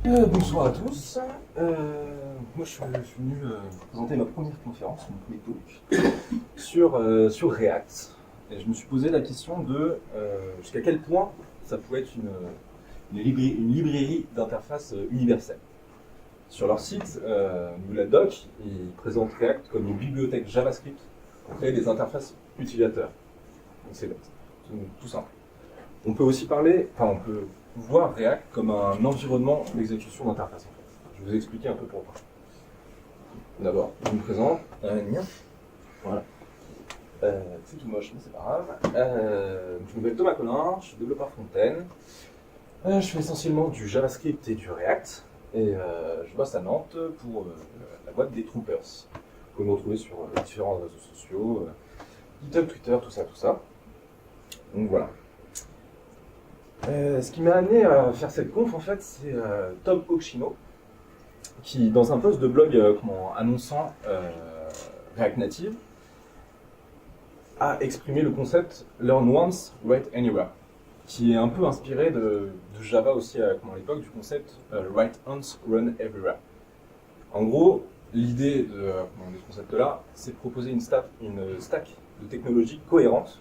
Bonsoir à tous. Moi, je suis venu présenter ma première conférence, mon premier talk, sur React. Et je me suis posé la question de jusqu'à quel point ça pouvait être une librairie d'interface universelle. Sur leur site, au niveau de la doc, ils présentent React comme une bibliothèque JavaScript pour créer des interfaces utilisateurs. Donc c'est tout simple. On peut aussi on peut voir React comme un environnement d'exécution d'interface. En fait. Je vais vous expliquer un peu pourquoi. D'abord, je me présente. Voilà. C'est tout moche, mais c'est pas grave. Je m'appelle Thomas Collin, je suis développeur front-end. Je fais essentiellement du JavaScript et du React. Et je bosse à Nantes pour la boîte des Troopers. Vous pouvez me retrouver sur différents réseaux sociaux, GitHub, Twitter, tout ça, tout ça. Donc voilà. Ce qui m'a amené à faire cette conf, en fait, c'est Tom Occhino, qui, dans un post de blog annonçant React Native, a exprimé le concept Learn Once, Write Anywhere, qui est un peu inspiré de Java aussi à l'époque, du concept Write Once, Run Everywhere. En gros, l'idée de ce concept-là, c'est de proposer une stack de technologies cohérentes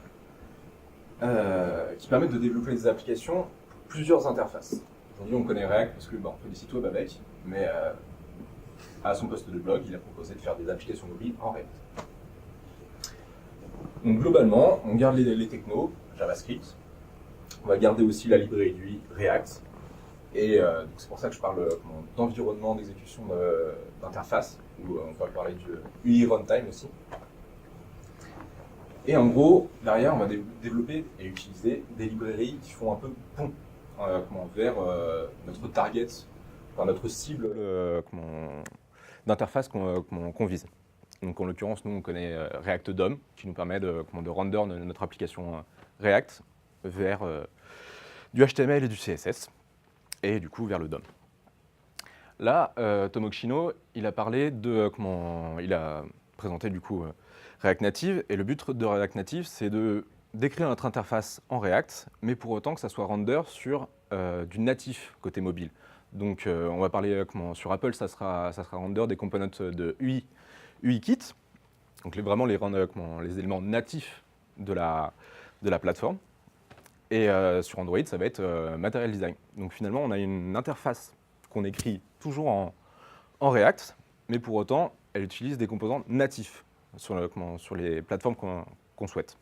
qui permettent de développer des applications pour plusieurs interfaces. Aujourd'hui, on connaît React parce qu'on fait des sites web avec, mais à son post de blog, il a proposé de faire des applications mobiles en React. Donc globalement, on garde les technos, JavaScript, on va garder aussi la librairie React, et donc c'est pour ça que je parle d'environnement d'exécution d'interface, où on va parler du UI runtime aussi. Et en gros, derrière, on va développer et utiliser des librairies qui font un peu pont vers notre target, enfin notre cible d'interface qu'on vise. Donc en l'occurrence, nous on connaît React DOM, qui nous permet de render notre application React vers du HTML et du CSS, et du coup vers le DOM. Là, Tom Occhino, il a parlé de il a présenté du coup React Native, et le but de React Native, c'est de d'écrire notre interface en React, mais pour autant que ça soit render sur du natif côté mobile. Donc on va parler sur Apple, ça sera render des components de UIKit, donc vraiment les éléments natifs de la plateforme. Et sur Android, ça va être Material Design. Donc finalement, on a une interface qu'on écrit toujours en React, mais pour autant, elle utilise des composants natifs sur les plateformes qu'on souhaite.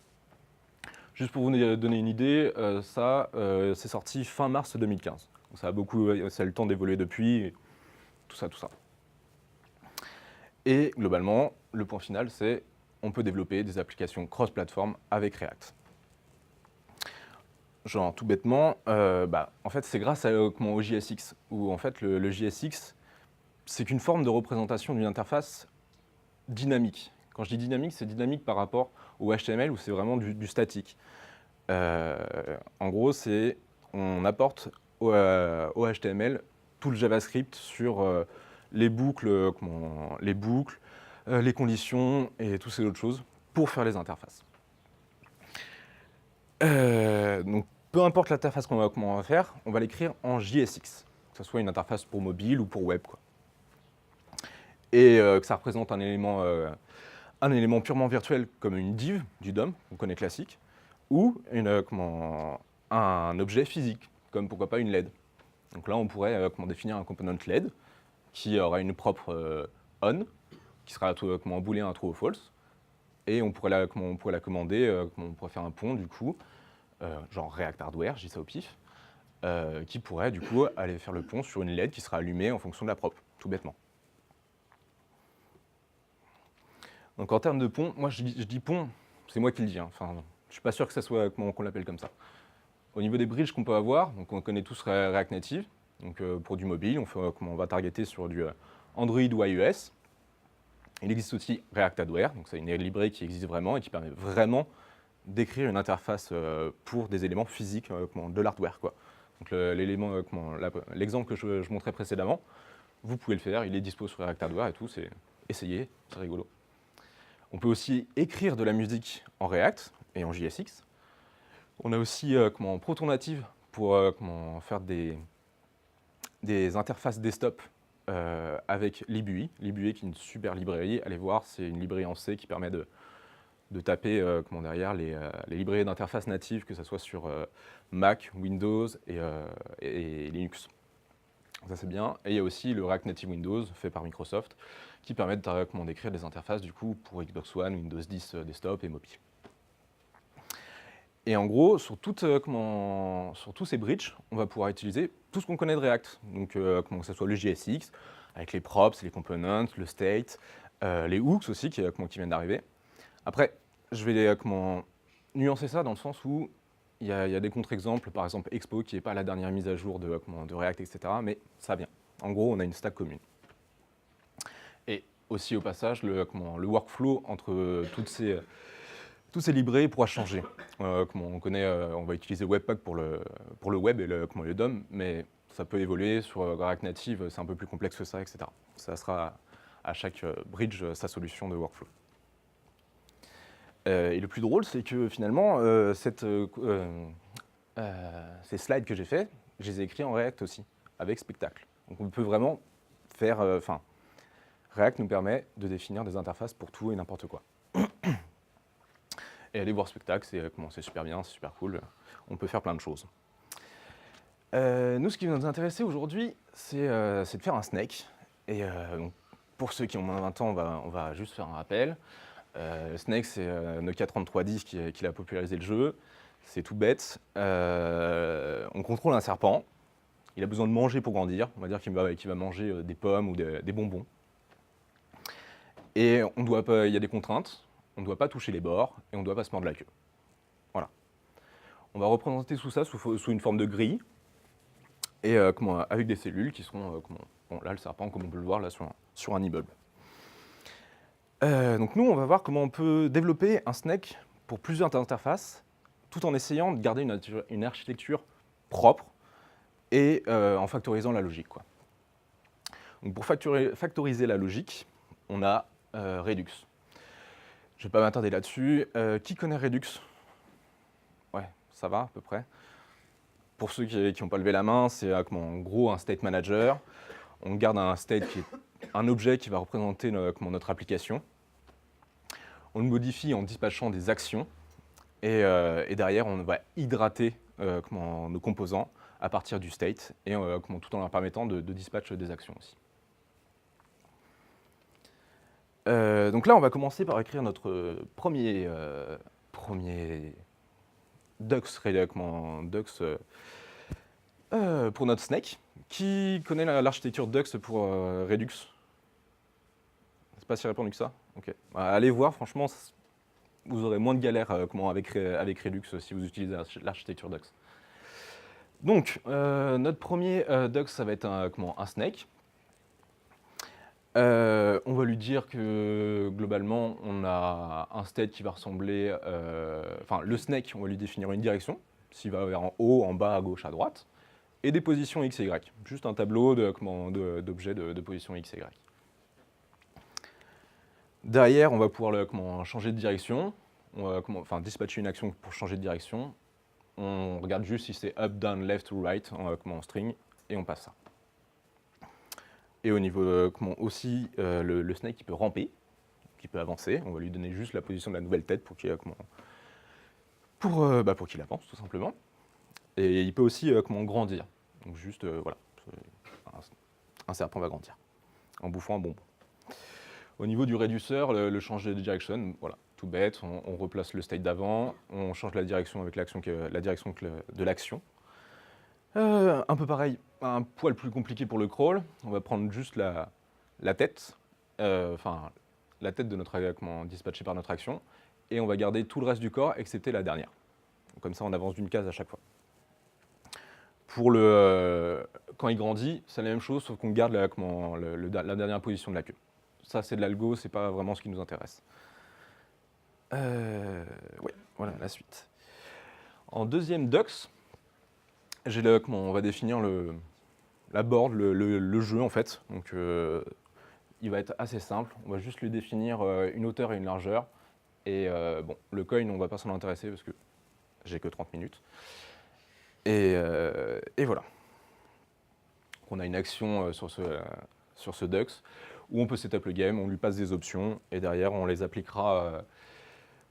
Juste pour vous donner une idée, c'est sorti fin mars 2015. Donc ça a eu le temps d'évoluer depuis, tout ça. Et globalement, le point final, c'est on peut développer des applications cross-platform avec React. Genre, tout bêtement, en fait, c'est grâce au JSX, où en fait, le JSX, c'est qu'une forme de représentation d'une interface dynamique. Quand je dis dynamique, c'est dynamique par rapport au HTML, où c'est vraiment du statique. En gros, on apporte au HTML tout le JavaScript sur les boucles, les conditions et toutes ces autres choses pour faire les interfaces. Donc, peu importe l'interface qu'on va faire, on va l'écrire en JSX, que ce soit une interface pour mobile ou pour web, quoi. Et que ça représente un élément purement virtuel comme une div du DOM, qu'on connaît classique, ou un objet physique, comme pourquoi pas une LED. Donc là, on pourrait définir un component LED qui aura une propre on, qui sera booléen un true ou false, et on pourrait la commander, on pourrait faire un pont du coup, genre React Hardware, je dis ça au pif, qui pourrait du coup aller faire le pont sur une LED qui sera allumée en fonction de la prop, tout bêtement. Donc en termes de pont, moi je dis pont, c'est moi qui le dis, hein. Enfin, je suis pas sûr que ça soit qu'on l'appelle comme ça. Au niveau des bridges qu'on peut avoir, donc on connaît tous React Native, donc pour du mobile, on va targeter sur du Android ou iOS. Il existe aussi React Hardware, donc c'est une librairie qui existe vraiment et qui permet vraiment d'écrire une interface pour des éléments physiques de l'hardware, quoi. Donc l'exemple que je montrais précédemment, vous pouvez le faire, il est dispo sur React Hardware et tout, essayez, c'est rigolo. On peut aussi écrire de la musique en React et en JSX. On a aussi Proton Native pour faire des des interfaces desktop avec libui. Libui qui est une super librairie. Allez voir, c'est une librairie en C qui permet de taper derrière les librairies d'interface natives, que ce soit sur Mac, Windows et Linux. Ça c'est bien. Et il y a aussi le React Native Windows fait par Microsoft qui permet d'écrire des interfaces du coup pour Xbox One, Windows 10 desktop et mobile. Et en gros, sur tous ces bridges, on va pouvoir utiliser tout ce qu'on connaît de React. Donc que ce soit le JSX, avec les props, les components, le state, les hooks aussi qui viennent d'arriver. Après, je vais nuancer ça dans le sens où il y a des contre-exemples, par exemple Expo, qui n'est pas la dernière mise à jour de React, etc. Mais ça vient. En gros, on a une stack commune. Et aussi, au passage, le workflow entre toutes ces librairies pourra changer. On va utiliser Webpack pour le web et le DOM, mais ça peut évoluer sur React Native, c'est un peu plus complexe que ça, etc. Ça sera à chaque bridge sa solution de workflow. Et le plus drôle, c'est que finalement, ces slides que j'ai faits, je les ai écrits en React aussi, avec Spectacle. Donc on peut vraiment faire... React nous permet de définir des interfaces pour tout et n'importe quoi. Et aller voir Spectacle, c'est super bien, c'est super cool. On peut faire plein de choses. Nous, ce qui va nous intéresser aujourd'hui, c'est de faire un snake. Et donc, pour ceux qui ont moins de 20 ans, on va juste faire un rappel. Snake, c'est Nokia 3310 qui l'a popularisé le jeu. C'est tout bête. On contrôle un serpent. Il a besoin de manger pour grandir. On va dire qu'il va manger des pommes ou des bonbons. Et il y a des contraintes. On ne doit pas toucher les bords et on ne doit pas se mordre la queue. Voilà. On va représenter tout ça sous une forme de grille et avec des cellules qui seront, là le serpent comme on peut le voir là sur un immeuble. Donc nous on va voir comment on peut développer un snake pour plusieurs interfaces tout en essayant de garder une architecture propre et en factorisant la logique, quoi. Donc pour factoriser la logique, on a Redux. Je ne vais pas m'attarder là-dessus. Qui connaît Redux? Ouais, ça va à peu près. Pour ceux qui n'ont pas levé la main, c'est en gros un state manager. On garde un state qui est un objet qui va représenter notre application. On le modifie en dispatchant des actions. Et derrière, on va hydrater nos composants à partir du state, et tout en leur permettant de dispatch des actions aussi. Donc là, on va commencer par écrire notre premier Dux pour notre snake. Qui connaît l'architecture Dux pour Redux? C'est pas si répandu que ça? Ok. Allez voir, franchement, vous aurez moins de galères avec Redux si vous utilisez l'architecture Dux. Donc, notre premier Dux, ça va être un snake. On va lui dire que globalement, on a un state qui va ressembler. Le snake, on va lui définir une direction, s'il va vers en haut, en bas, à gauche, à droite, et des positions x et y. Juste un tableau d'objets de position x et y. Derrière, on va pouvoir changer de direction. On va dispatcher une action pour changer de direction. On regarde juste si c'est up, down, left ou right en string, et on passe ça. Et au niveau aussi, le snake qui peut ramper, qui peut avancer, on va lui donner juste la position de la nouvelle tête pour qu'il avance tout simplement. Et il peut aussi grandir. Donc juste, voilà, un serpent va grandir en bouffant un bonbon. Au niveau du réduceur, le changer de direction, voilà, tout bête, on replace le state d'avant, on change la direction avec la direction de l'action. Un peu pareil, un poil plus compliqué pour le crawl. On va prendre juste la tête, la tête de notre dispatchée par notre action, et on va garder tout le reste du corps, excepté la dernière. Donc, comme ça, on avance d'une case à chaque fois. Pour quand il grandit, c'est la même chose, sauf qu'on garde la dernière position de la queue. Ça, c'est de l'algo, c'est pas vraiment ce qui nous intéresse. Ouais, voilà la suite. En deuxième Dux, on va définir la board, le jeu en fait. Donc il va être assez simple. On va juste lui définir une hauteur et une largeur. Et le coin, on ne va pas s'en intéresser parce que j'ai que 30 minutes. Et voilà. qu'on a une action sur ce Dux, où on peut setup le game, on lui passe des options, et derrière, on les appliquera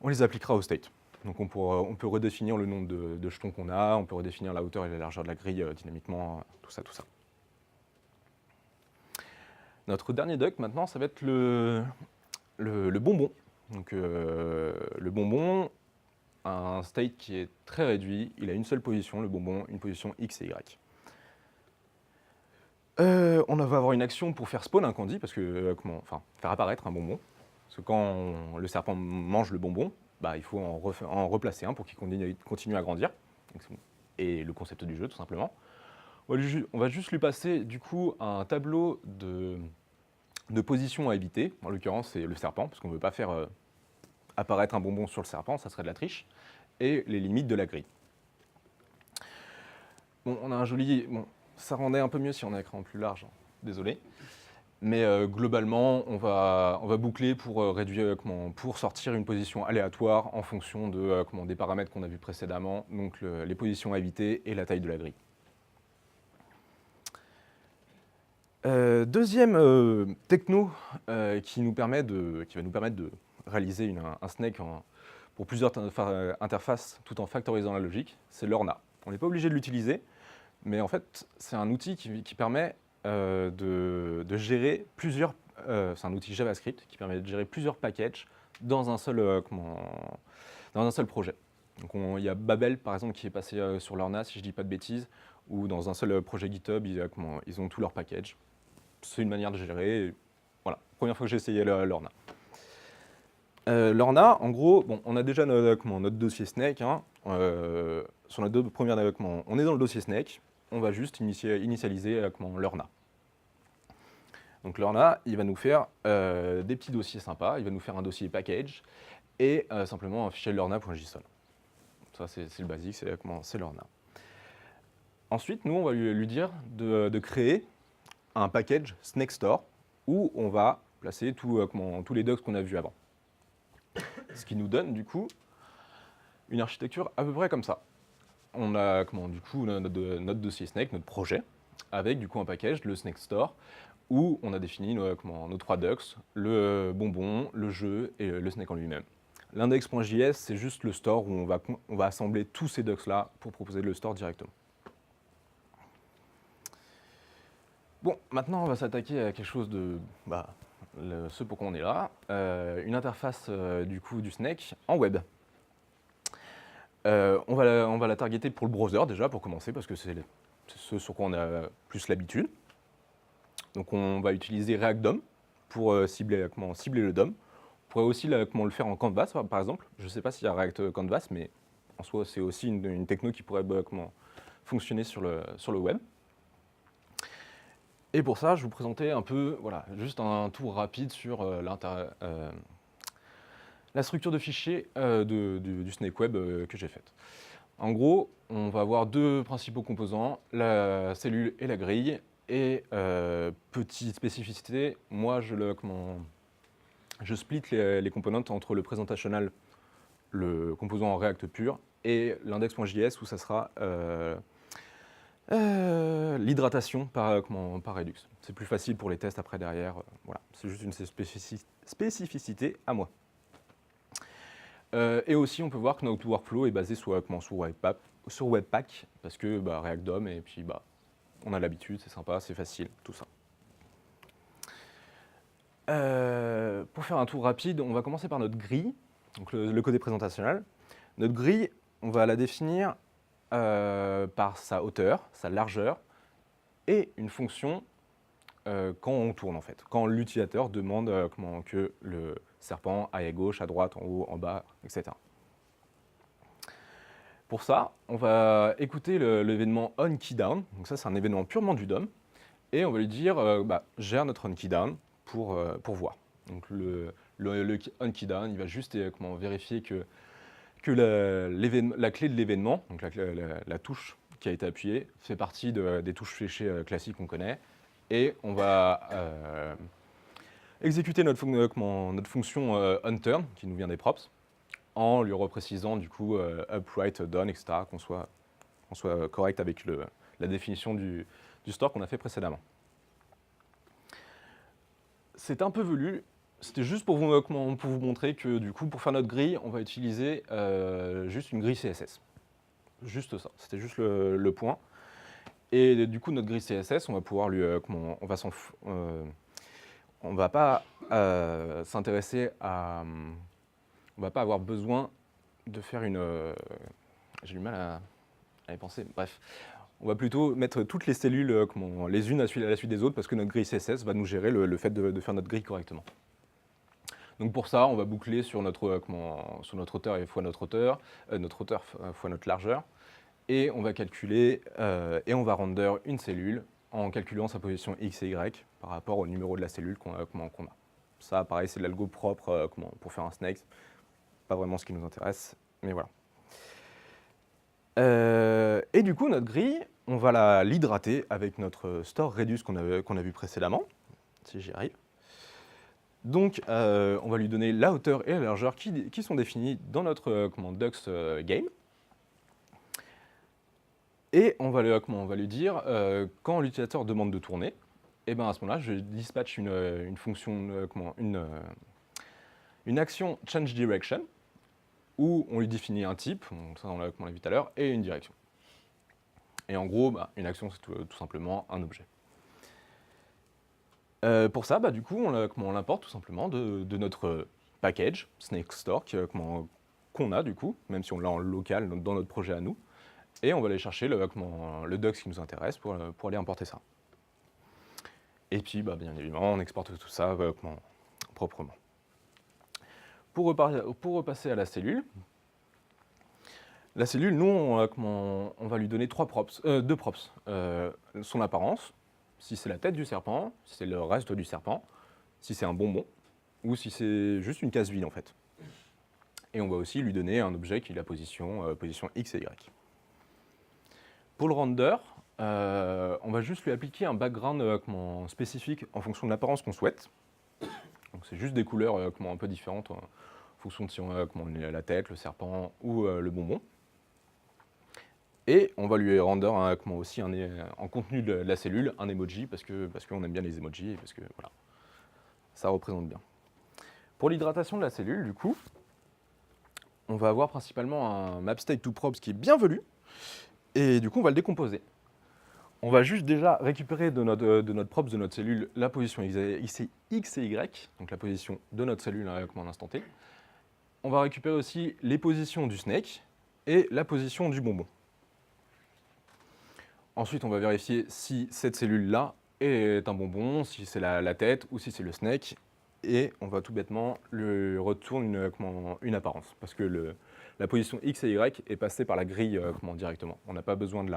au state. Donc on peut redéfinir le nombre de jetons qu'on a, on peut redéfinir la hauteur et la largeur de la grille dynamiquement, tout ça. Notre dernier duck maintenant, ça va être le bonbon. Donc le bonbon a un state qui est très réduit, il a une seule position, le bonbon, une position X et Y. On va avoir une action pour faire spawn un candy, parce que, faire apparaître un bonbon. Parce que quand le serpent mange le bonbon, il faut en replacer un pour qu'il continue à grandir. Et le concept du jeu, tout simplement. On va juste lui passer, du coup, un tableau de positions à éviter. En l'occurrence, c'est le serpent, parce qu'on ne veut pas faire apparaître un bonbon sur le serpent, ça serait de la triche. Et les limites de la grille. Bon, on a un joli... Bon, ça rendait un peu mieux si on a un écran plus large, hein. Désolé. Mais globalement, on va boucler pour pour sortir une position aléatoire en fonction des paramètres qu'on a vus précédemment, donc les positions à éviter et la taille de la grille. Deuxième techno qui va nous permettre de réaliser un snake pour plusieurs interfaces tout en factorisant la logique, c'est l'Orna. On n'est pas obligé de l'utiliser, mais en fait, c'est un outil qui permet de gérer plusieurs... c'est un outil JavaScript qui permet de gérer plusieurs packages dans un seul projet. Donc il y a Babel, par exemple, qui est passé sur l'Orna, si je ne dis pas de bêtises, ou dans un seul projet GitHub, ils ont tous leurs packages. C'est une manière de gérer. Voilà, première fois que j'ai essayé l'Orna. L'Orna, en gros, bon, on a déjà notre dossier Snake. Hein, sur notre première document, on est dans le dossier Snake. On va juste initialiser l'Orna. Donc l'Orna, il va nous faire des petits dossiers sympas. Il va nous faire un dossier package et simplement un fichier l'orna.json. Ça, c'est le basique, c'est l'Orna. Ensuite, nous, on va lui dire de créer un package Snake Store où on va placer tous les docs qu'on a vus avant. Ce qui nous donne, du coup, une architecture à peu près comme ça. On a du coup notre dossier Snake, notre projet, avec du coup un package, le Snake Store, où on a défini nos 3 docs, le bonbon, le jeu et le Snake en lui-même. L'index.js, c'est juste le store où on va assembler tous ces docs-là pour proposer le store directement. Bon, maintenant on va s'attaquer à quelque chose de ce pourquoi on est là, une interface du Snake en web. On va la targeter pour le browser déjà, pour commencer, parce que c'est ce sur quoi on a plus l'habitude. Donc on va utiliser React DOM pour cibler le DOM. On pourrait aussi le faire en Canvas, par exemple. Je ne sais pas s'il y a React Canvas, mais en soi, c'est aussi une techno qui pourrait fonctionner sur le web. Et pour ça, je vais vous présenter un peu, juste un tour rapide sur la structure de fichier du Snake Web que j'ai faite. En gros, on va avoir deux principaux composants, la cellule et la grille. Et petite spécificité, moi je split les components entre le presentational, le composant en React pur, et l'index.js où ça sera l'hydratation par Redux. C'est plus facile pour les tests après derrière. Voilà, c'est juste une spécificité à moi. Et aussi, on peut voir que notre workflow est basé sur Webpack, parce que React DOM, et puis on a l'habitude, c'est sympa, c'est facile, tout ça. Pour faire un tour rapide, on va commencer par notre grille, donc le côté présentationnel. Notre grille, on va la définir par sa hauteur, sa largeur, et une fonction quand on tourne en fait, quand l'utilisateur demande que le serpent aille à gauche, à droite, en haut, en bas, etc. Pour ça, on va écouter l'événement onKeyDown, donc ça c'est un événement purement du DOM, et on va lui dire gère notre onKeyDown pour voir. Donc le onKeyDown, il va juste vérifier que la clé de l'événement, donc la touche qui a été appuyée, fait partie des touches fléchées classiques qu'on connaît, et on va exécuter notre fonction onTurn, qui nous vient des props, en lui reprécisant du coup up, right, down, etc., qu'on soit correct avec la définition du store qu'on a fait précédemment. C'est un peu velu, c'était juste pour vous montrer que du coup, pour faire notre grille, on va utiliser juste une grille CSS. Juste ça, c'était juste le point. Et du coup, notre grille CSS, on va pouvoir lui, on va pas s'intéresser à, on va pas avoir besoin de faire une, j'ai du mal à y penser. Bref, on va plutôt mettre toutes les cellules les unes à la suite des autres parce que notre grille CSS va nous gérer le fait de faire notre grille correctement. Donc pour ça, on va boucler sur notre hauteur et fois notre hauteur, fois notre largeur. Et on va calculer et on va render une cellule en calculant sa position X et Y par rapport au numéro de la cellule qu'on a. Ça, pareil, c'est de l'algo propre pour faire un snake. Pas vraiment ce qui nous intéresse, mais voilà. Et du coup, notre grille, on va l'hydrater avec notre store Redux qu'on a vu précédemment, si j'y arrive. Donc, on va lui donner la hauteur et la largeur qui sont définies dans notre Dux game. Et on va lui dire, quand l'utilisateur demande de tourner, et ben à ce moment-là, je dispatche une fonction, une action change direction, où on lui définit un type, ça on l'a vu tout à l'heure, et une direction. Et en gros, une action, c'est tout simplement un objet. Pour ça, du coup, on l'importe tout simplement de notre package, Snake Store, qu'on a du coup, même si on l'a en local dans notre projet à nous. Et on va aller chercher le docs qui nous intéresse pour aller importer ça. Et puis, bien évidemment, on exporte tout ça proprement. Pour repasser à la cellule, nous, on va lui donner deux props. Son apparence, si c'est la tête du serpent, si c'est le reste du serpent, si c'est un bonbon, ou si c'est juste une case vide en fait. Et on va aussi lui donner un objet qui est la position X et Y. Pour le render, on va juste lui appliquer un background spécifique en fonction de l'apparence qu'on souhaite. Donc c'est juste des couleurs un peu différentes en fonction de si on a la tête, le serpent ou le bonbon. Et on va lui render aussi en contenu de la cellule un emoji parce qu'on aime bien les emojis et parce que voilà, ça représente bien. Pour l'hydratation de la cellule, du coup, on va avoir principalement un mapState2props qui est bien velu. Et du coup, on va le décomposer. On va juste déjà récupérer de notre props, de notre cellule, la position X et Y, donc la position de notre cellule à un instant T. On va récupérer aussi les positions du snake et la position du bonbon. Ensuite, on va vérifier si cette cellule-là est un bonbon, si c'est la tête ou si c'est le snake. Et on va tout bêtement lui retourner une apparence, parce que la position X et Y est passée par la grille directement. On n'a pas besoin de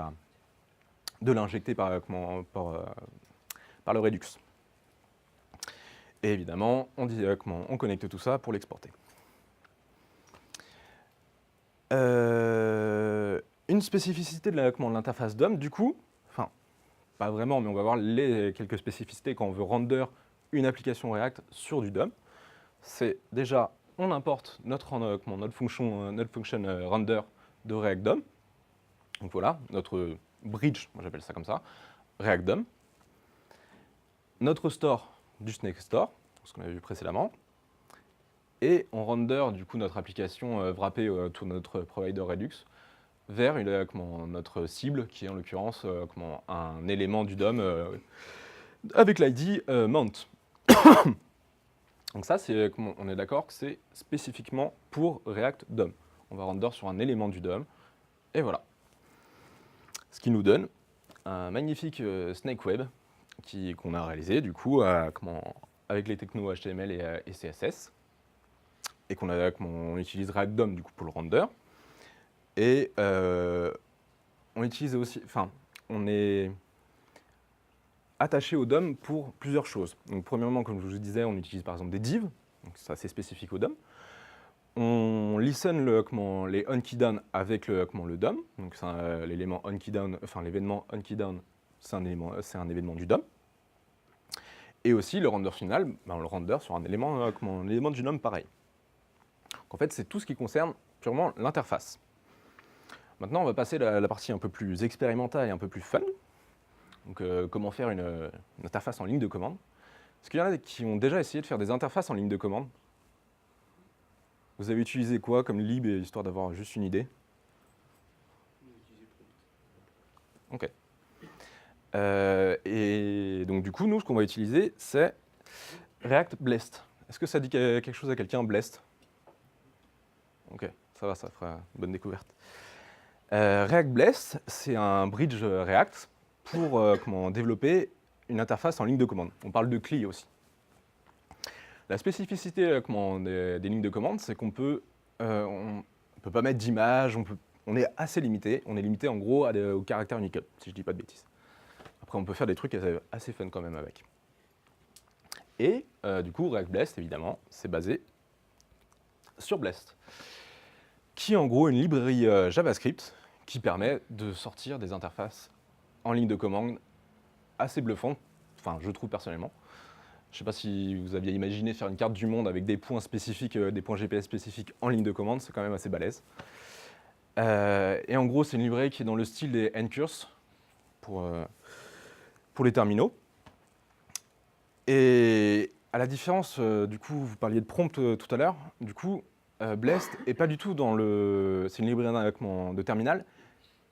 l'injecter par le Redux. Et évidemment, on connecte tout ça pour l'exporter. Une spécificité de l'interface DOM, du coup, enfin, pas vraiment, mais on va voir quelques spécificités quand on veut render une application React sur du DOM. C'est déjà, on importe notre function render de React DOM. Donc voilà, notre bridge, moi j'appelle ça comme ça, React DOM. Notre store du Snake Store, ce qu'on avait vu précédemment. Et on render du coup notre application wrappée autour de notre provider Redux vers notre cible, qui est en l'occurrence un élément du DOM avec l'ID mount. Donc ça, on est d'accord que c'est spécifiquement pour React DOM. On va render sur un élément du DOM, et voilà. Ce qui nous donne un magnifique Snake Web qu'on a réalisé du coup avec les technos HTML et CSS, et on utilise React DOM du coup pour le render. Et on utilise aussi, on est attaché au DOM pour plusieurs choses. Donc premièrement, comme je vous disais, on utilise par exemple des divs, donc ça c'est spécifique au DOM. On listen les onKeyDown avec le DOM, donc l'élément onKeyDown, l'événement onKeyDown, c'est un événement du DOM. Et aussi le render final, on le render sur un élément du DOM pareil. Donc en fait, c'est tout ce qui concerne purement l'interface. Maintenant, on va passer à la partie un peu plus expérimentale et un peu plus fun. Donc, comment faire une interface en ligne de commande. Est-ce qu'il y en a qui ont déjà essayé de faire des interfaces en ligne de commande? Vous avez utilisé quoi comme lib, histoire d'avoir juste une idée? Ok. Et donc du coup, nous, ce qu'on va utiliser, c'est React Blest. Est-ce que ça dit quelque chose à quelqu'un, Blest? Ok, ça fera une bonne découverte. React Blest, c'est un bridge React pour développer une interface en ligne de commande. On parle de CLI aussi. La spécificité des lignes de commande, c'est qu'on peut pas mettre d'image, on est assez limité. On est limité en gros au caractère Unicode, si je dis pas de bêtises. Après, on peut faire des trucs assez fun quand même avec. Et du coup, React Blest, évidemment, c'est basé sur Blest, qui est en gros une librairie JavaScript qui permet de sortir des interfaces en ligne de commande assez bluffantes, enfin, je trouve personnellement. Je ne sais pas si vous aviez imaginé faire une carte du monde avec des points spécifiques, des points GPS spécifiques en ligne de commande, c'est quand même assez balèze. Et en gros, c'est une librairie qui est dans le style des ncurse pour les terminaux. Et à la différence, du coup, vous parliez de prompt tout à l'heure, du coup, Blest est pas du tout dans c'est une librairie de terminal,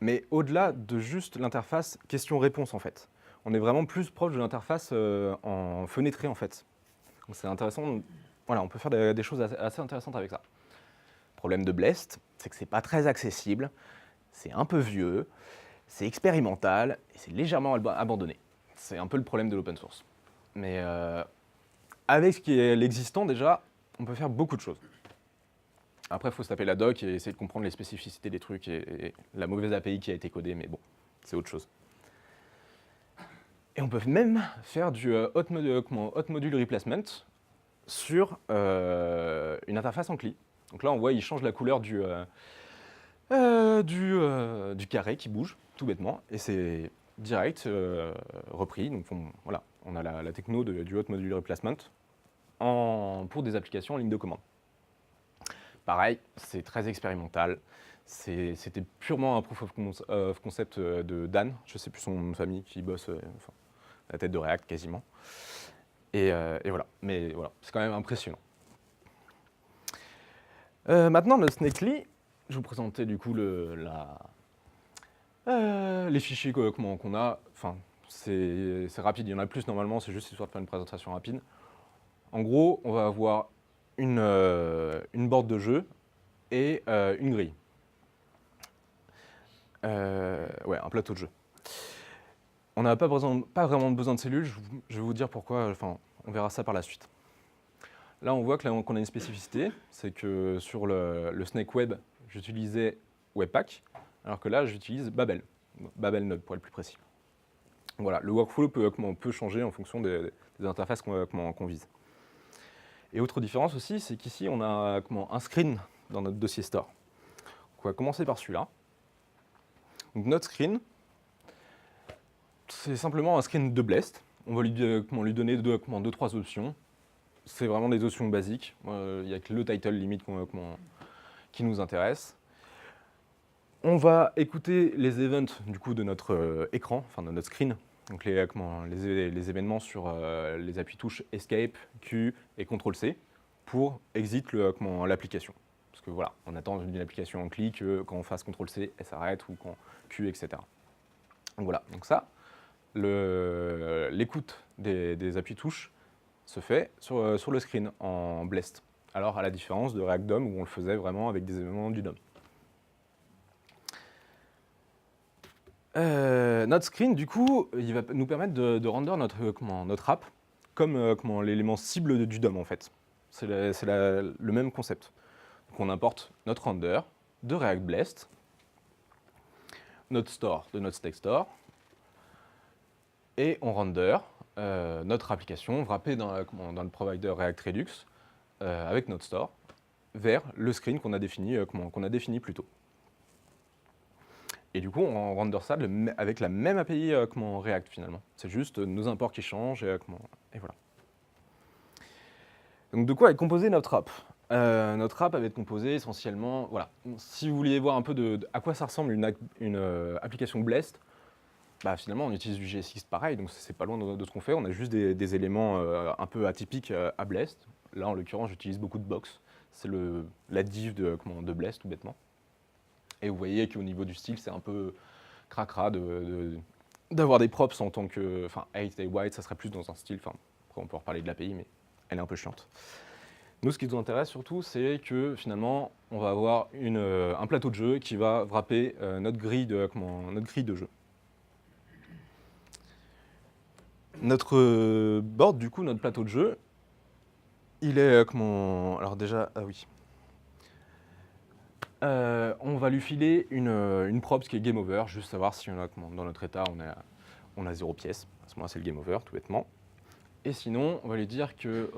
mais au-delà de juste l'interface question-réponse en fait. On est vraiment plus proche de l'interface en fenêtré en fait. Donc c'est intéressant, voilà, on peut faire des choses assez intéressantes avec ça. Le problème de Blest, c'est que c'est pas très accessible, c'est un peu vieux, c'est expérimental et c'est légèrement abandonné. C'est un peu le problème de l'open source. Mais avec ce qui est l'existant déjà, on peut faire beaucoup de choses. Après, il faut se taper la doc et essayer de comprendre les spécificités des trucs et la mauvaise API qui a été codée, mais bon, c'est autre chose. Et on peut même faire du hot module replacement sur une interface en CLI. Donc là, on voit, il change la couleur du carré qui bouge, tout bêtement, et c'est direct repris. Donc voilà, on a la techno du hot module replacement pour des applications en ligne de commande. Pareil, c'est très expérimental. C'était purement un proof of concept de Dan, je ne sais plus son nom de famille, qui bosse à la tête de React quasiment. Et voilà, mais voilà, c'est quand même impressionnant. Maintenant, le Snakely, je vais vous présenter du coup les fichiers qu'on a. Enfin, c'est rapide, il y en a plus normalement, c'est juste histoire de faire une présentation rapide. En gros, on va avoir une board de jeu et une grille. Ouais, un plateau de jeu. On n'a pas vraiment besoin de cellules, je vais vous dire pourquoi, enfin, on verra ça par la suite. Là, on voit qu'on a une spécificité, c'est que sur le Snake Web, j'utilisais Webpack, alors que là, j'utilise Babel Node pour être plus précis. Voilà, le workflow peut changer en fonction des interfaces qu'on vise. Et autre différence aussi, c'est qu'ici, on a un screen dans notre dossier store. On va commencer par celui-là. Donc notre screen, c'est simplement un screen de Blest. On va lui donner deux, trois options. C'est vraiment des options basiques. Il n'y a que le title limite qui nous intéresse. On va écouter les events du coup de notre écran, enfin de notre screen. Donc les événements sur les appuis touches Escape, Q et CTRL-C pour exit l'application. Parce que voilà, on attend d'une application en clic que quand on fasse CTRL-C, elle s'arrête, ou quand Q, etc. Donc voilà, donc ça, l'écoute des appuis touches se fait sur le screen en Blest. Alors à la différence de React DOM où on le faisait vraiment avec des éléments du DOM. Notre screen, du coup, il va nous permettre de render notre app comme l'élément cible du DOM en fait. C'est le même concept. Donc on importe notre render de React Blest, notre store de notre Snake Store, et on render notre application wrappée dans le provider React Redux avec notre store vers le screen qu'on a défini plus tôt. Et du coup, on render ça avec la même API React finalement. C'est juste nos imports qui changent et voilà. Donc de quoi est composée notre app? Notre app va être composée essentiellement, voilà. Si vous vouliez voir un peu à quoi ça ressemble une application Blest, bah, finalement on utilise du GSX pareil, donc c'est pas loin de ce qu'on fait. On a juste des éléments un peu atypiques à Blest. Là en l'occurrence j'utilise beaucoup de box. C'est la div de Blest tout bêtement. Et vous voyez qu'au niveau du style c'est un peu cracra d'avoir des props en tant que. Enfin, 8 et white, ça serait plus dans un style. Enfin, après, on peut reparler de l'API, mais elle est un peu chiante. Nous, ce qui nous intéresse surtout, c'est que finalement, on va avoir un plateau de jeu qui va wrapper notre grille de jeu. Notre board, du coup, notre plateau de jeu, il est alors déjà, ah oui. On va lui filer une props qui est game over, juste savoir si dans notre état on a 0 pièce. À ce moment-là, c'est le game over, tout bêtement. Et sinon, on va lui dire que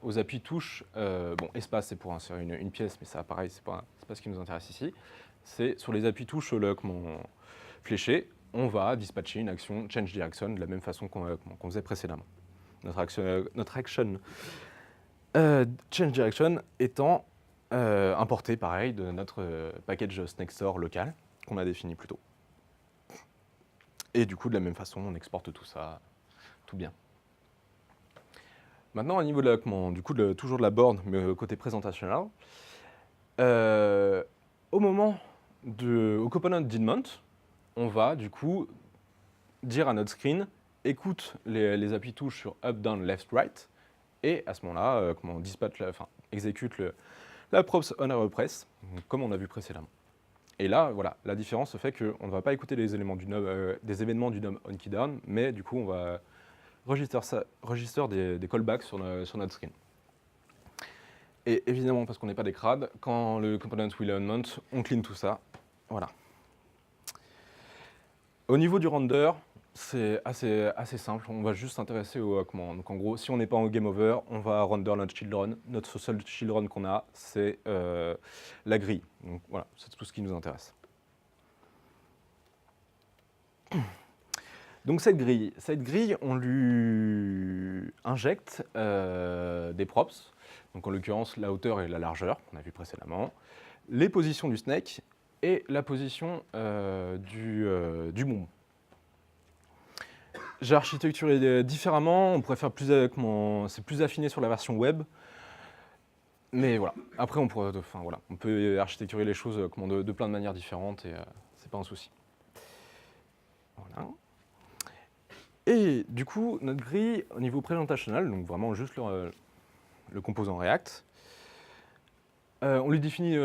aux appuis touches, bon, espace c'est pour insérer une pièce, mais ça, pareil, c'est pas ce qui nous intéresse ici. C'est sur les appuis touches fléchés, on va dispatcher une action change direction de la même façon qu'on faisait précédemment. Notre action change direction étant importée, pareil, de notre package SnakeStore local qu'on a défini plus tôt. Et du coup, de la même façon, on exporte tout ça, tout bien. Maintenant, au niveau toujours de la board, mais côté présentationnel, au component d'Inmount, on va du coup dire à notre screen, écoute les appuis touches sur up, down, left, right, et à ce moment-là, exécute la props on press, comme on a vu précédemment. Et là, voilà, la différence se fait qu'on ne va pas écouter des événements du nom on key down, mais du coup, on va register des callbacks sur notre screen. Et évidemment, parce qu'on n'est pas des crades, quand le component will unmount, on clean tout ça. Voilà. Au niveau du render, c'est assez simple. On va juste s'intéresser au command. Donc en gros, si on n'est pas en game over, on va render notre children. Notre seul children qu'on a, c'est la grille. Donc voilà, c'est tout ce qui nous intéresse. Donc cette grille, on lui injecte des props. Donc en l'occurrence, la hauteur et la largeur, qu'on a vu précédemment, les positions du snake et la position du bonbon. J'ai architecturé différemment, on pourrait faire c'est plus affiné sur la version web. Mais voilà, après on peut architecturer les choses de plein de manières différentes et c'est pas un souci. Voilà. Et du coup, notre grille au niveau présentationnel, donc vraiment juste le composant React, on lui définit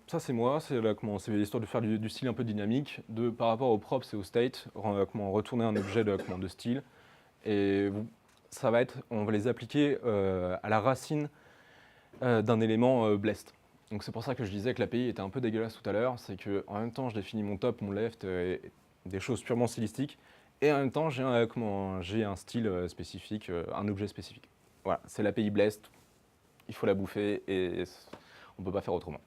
ça c'est moi, c'est l'histoire de faire du style un peu dynamique, par rapport aux props et au state, retourner un objet de style. Et on va les appliquer à la racine d'un élément blessed. Donc c'est pour ça que je disais que l'API était un peu dégueulasse tout à l'heure, c'est qu'en même temps je définis mon top, mon left, et des choses purement stylistiques, et en même temps j'ai un style spécifique, un objet spécifique. Voilà, c'est l'API blessed, il faut la bouffer et on ne peut pas faire autrement.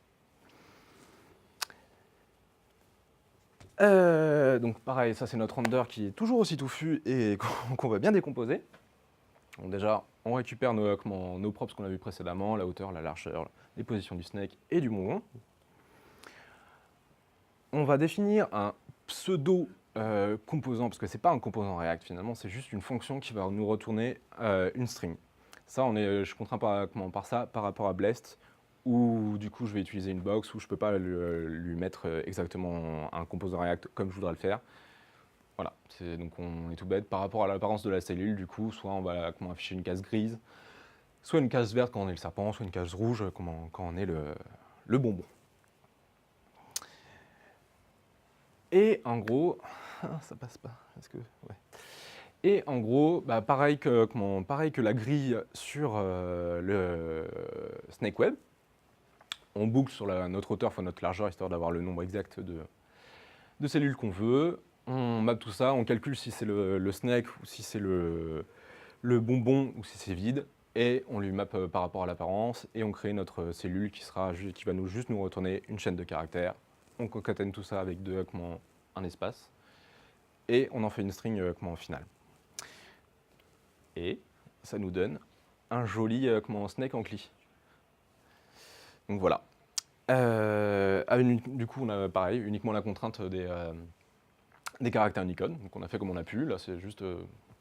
Donc pareil, ça c'est notre render qui est toujours aussi touffu et qu'on va bien décomposer. Donc déjà, on récupère nos props qu'on a vu précédemment, la hauteur, la largeur, les positions du snake et du bonbon. On va définir un pseudo composant, parce que c'est pas un composant React finalement, c'est juste une fonction qui va nous retourner une string. Ça, je contrains par ça par rapport à Blest, où du coup je vais utiliser une box où je peux pas lui mettre exactement un composant React comme je voudrais le faire. Voilà, donc on est tout bête par rapport à l'apparence de la cellule, du coup, soit on va afficher une case grise, soit une case verte quand on est le serpent, soit une case rouge quand on est le bonbon. Et en gros, ça passe pas, est-ce que, ouais. Et en gros, pareil que la grille sur le Snake Web, on boucle sur notre hauteur fois notre largeur, histoire d'avoir le nombre exact de cellules qu'on veut. On map tout ça, on calcule si c'est le snake ou si c'est le bonbon ou si c'est vide. Et on lui map par rapport à l'apparence et on crée notre cellule qui va juste nous retourner une chaîne de caractères. On concatène tout ça avec un espace et on en fait une string finale. Et ça nous donne un joli snake en CLI. Donc voilà. Du coup, on a pareil, uniquement la contrainte des caractères Unicode. Donc on a fait comme on a pu. Là, c'est juste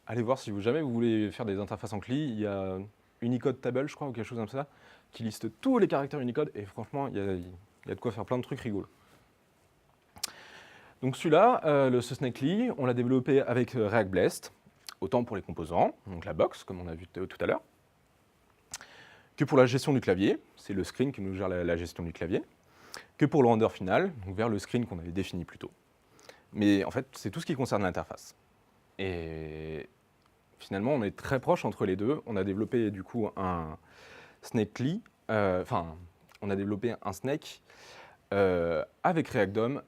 allez voir si jamais vous voulez faire des interfaces en CLI. Il y a Unicode Table, je crois, ou quelque chose comme ça, qui liste tous les caractères Unicode. Et franchement, il y a de quoi faire plein de trucs rigolos. Donc celui-là, ce Snakely, on l'a développé avec React Blast, autant pour les composants, donc la box, comme on a vu tout à l'heure, que pour la gestion du clavier, c'est le screen qui nous gère la gestion du clavier, que pour le render final, donc vers le screen qu'on avait défini plus tôt. Mais en fait, c'est tout ce qui concerne l'interface. Et finalement, on est très proche entre les deux. On a développé du coup un Snakely, on a développé un Snake avec React DOM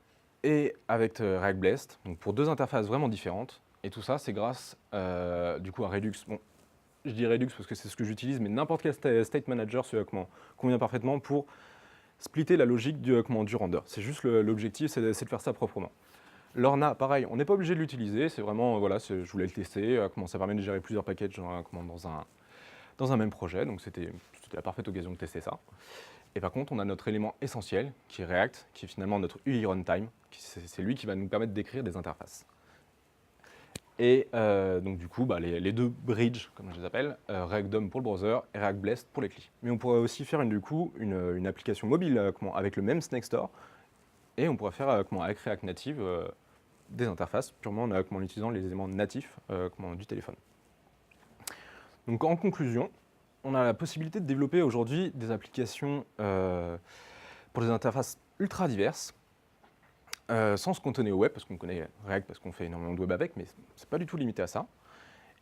et avec React Blast, donc pour deux interfaces vraiment différentes. Et tout ça, c'est grâce du coup à Redux. Bon, je dis Redux parce que c'est ce que j'utilise, mais n'importe quel state manager convient parfaitement pour splitter la logique du render. C'est juste l'objectif, c'est de faire ça proprement. Lorna, pareil, on n'est pas obligé de l'utiliser, c'est vraiment, voilà, je voulais le tester, ça permet de gérer plusieurs packages dans un même projet, donc c'était la parfaite occasion de tester ça. Et par contre, on a notre élément essentiel, qui est React, qui est finalement notre UI runtime, c'est lui qui va nous permettre d'écrire des interfaces. Et donc du coup, les deux bridges, comme je les appelle, React DOM pour le browser et React Blast pour les CLI. Mais on pourrait aussi faire une application mobile avec le même Snake Store, et on pourrait faire avec React Native des interfaces purement en utilisant les éléments natifs du téléphone. Donc en conclusion, on a la possibilité de développer aujourd'hui des applications pour des interfaces ultra diverses, sans se cantonner au web, parce qu'on connaît React, parce qu'on fait énormément de web avec, mais c'est pas du tout limité à ça.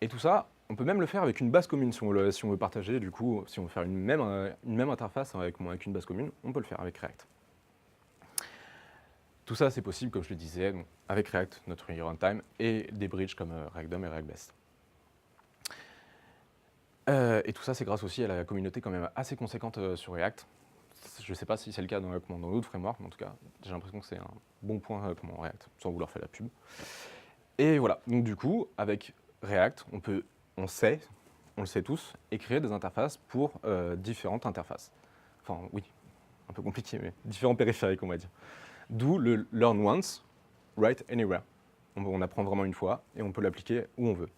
Et tout ça, on peut même le faire avec une base commune, si on veut partager, du coup, si on veut faire une même interface avec une base commune, on peut le faire avec React. Tout ça, c'est possible, comme je le disais, donc, avec React, notre UI runtime, et des bridges comme React DOM et React Blast. Et tout ça, c'est grâce aussi à la communauté quand même assez conséquente sur React. Je ne sais pas si c'est le cas dans d'autres frameworks, mais en tout cas, j'ai l'impression que c'est un bon point React, sans vouloir faire la pub. Et voilà, donc du coup, avec React, on le sait tous, et créer des interfaces pour différentes interfaces. Enfin, oui, un peu compliqué, mais différents périphériques, on va dire. D'où le Learn Once, Write Anywhere. On apprend vraiment une fois, et on peut l'appliquer où on veut.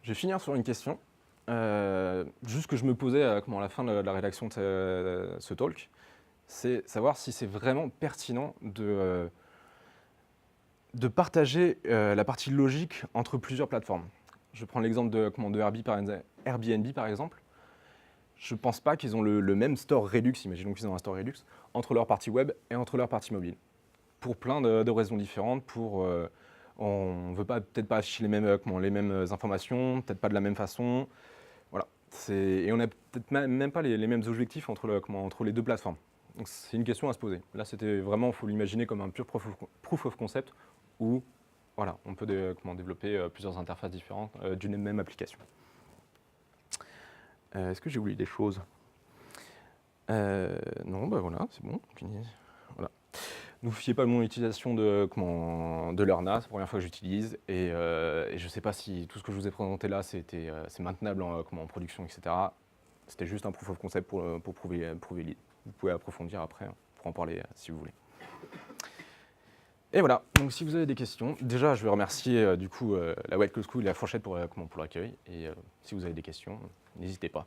Je vais finir sur une question, juste que je me posais à la fin de la rédaction de ce talk, c'est savoir si c'est vraiment pertinent de partager la partie logique entre plusieurs plateformes. Je prends l'exemple de Airbnb par exemple. Je ne pense pas qu'ils ont le même store Redux, imaginons qu'ils ont un store Redux, entre leur partie web et entre leur partie mobile. Pour plein de raisons différentes, on ne veut peut-être pas afficher les mêmes informations, peut-être pas de la même façon. Voilà. Et on n'a peut-être même pas les mêmes objectifs entre les deux plateformes. Donc c'est une question à se poser. Là, c'était vraiment, il faut l'imaginer comme un pur proof of concept où voilà, on peut développer plusieurs interfaces différentes d'une même application. Est-ce que j'ai oublié des choses? Non, voilà, c'est bon. Voilà. Ne vous fiez pas de mon utilisation de Lerna, c'est la première fois que j'utilise, et je ne sais pas si tout ce que je vous ai présenté là, c'est maintenable en production, etc. C'était juste un proof of concept pour prouver l'idée. Vous pouvez approfondir après, pour en parler si vous voulez. Et voilà, donc si vous avez des questions, déjà je vais remercier du coup la White Code School et la Fourchette pour l'accueil, et si vous avez des questions, n'hésitez pas.